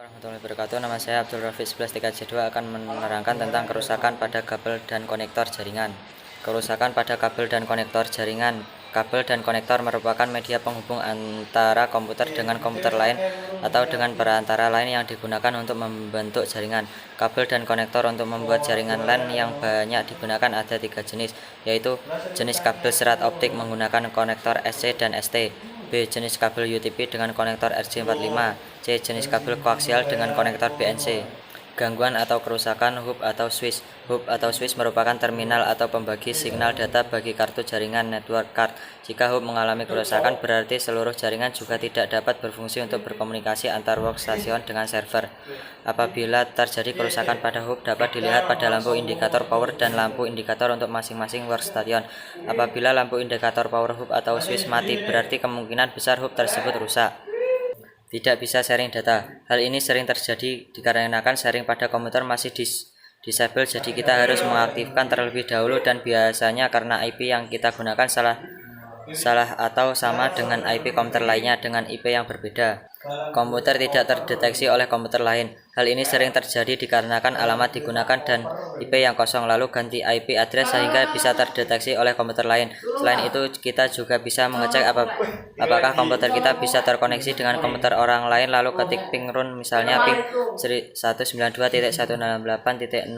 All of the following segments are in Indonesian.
Warahmatullahi wabarakatuh. Nama saya Abdul Rafiq 11 akan menerangkan tentang kerusakan pada kabel dan konektor jaringan. Kerusakan pada kabel dan konektor jaringan. Kabel dan konektor merupakan media penghubung antara komputer dengan komputer lain atau dengan perantara lain yang digunakan untuk membentuk jaringan. Kabel dan konektor untuk membuat jaringan LAN yang banyak digunakan ada 3 jenis, yaitu jenis kabel serat optik menggunakan konektor SC dan ST, B. Jenis kabel UTP dengan konektor RJ45, C. Jenis kabel koaksial dengan konektor BNC. Gangguan atau kerusakan hub atau switch. Hub atau switch merupakan terminal atau pembagi signal data bagi kartu jaringan network card. Jika hub mengalami kerusakan, berarti seluruh jaringan juga tidak dapat berfungsi untuk berkomunikasi antar workstation dengan server. Apabila terjadi kerusakan pada hub, dapat dilihat pada lampu indikator power dan lampu indikator untuk masing-masing workstation. Apabila lampu indikator power hub atau switch mati, berarti kemungkinan besar hub tersebut rusak. Tidak bisa sharing data. Hal ini sering terjadi dikarenakan sharing pada komputer masih disable, jadi kita harus mengaktifkan terlebih dahulu, dan biasanya karena IP yang kita gunakan salah atau sama dengan IP komputer lainnya dengan IP yang berbeda. Komputer tidak terdeteksi oleh komputer lain. Hal ini sering terjadi dikarenakan alamat digunakan dan IP yang kosong, lalu ganti IP address sehingga bisa terdeteksi oleh komputer lain. Selain itu, kita juga bisa mengecek apakah komputer kita bisa terkoneksi dengan komputer orang lain, lalu ketik ping run, misalnya ping 192.168.0.89,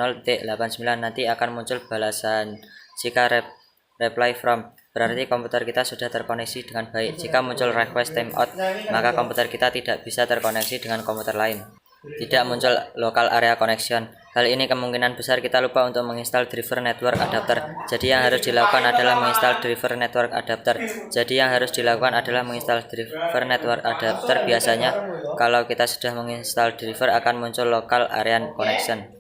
nanti akan muncul balasan. Jika reply from, berarti komputer kita sudah terkoneksi dengan baik. Jika muncul request timeout, maka komputer kita tidak bisa terkoneksi dengan komputer lain. Tidak muncul local area connection. Hal ini kemungkinan besar kita lupa untuk menginstal driver network adapter. Jadi yang harus dilakukan adalah menginstal driver network adapter. Biasanya kalau kita sudah menginstal driver akan muncul local area connection.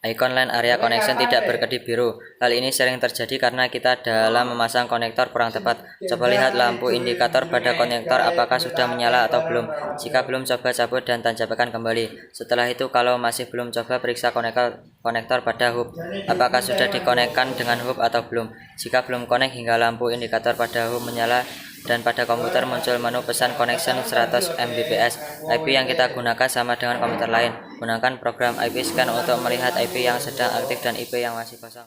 Icon LAN area connection tidak berkedip biru. Hal ini sering terjadi karena kita dalam memasang konektor kurang tepat. Coba lihat lampu indikator pada konektor apakah sudah menyala atau belum. Jika belum, coba cabut dan tancapkan kembali. Setelah itu, kalau masih belum, coba periksa konektor pada hub. Apakah sudah dikonekkan dengan hub atau belum. Jika belum connect hingga lampu indikator pada hub menyala dan pada komputer muncul menu pesan connection 100 Mbps. IP yang kita gunakan sama dengan komputer lain. Gunakan program IP scan untuk melihat IP yang sedang aktif dan IP yang masih kosong.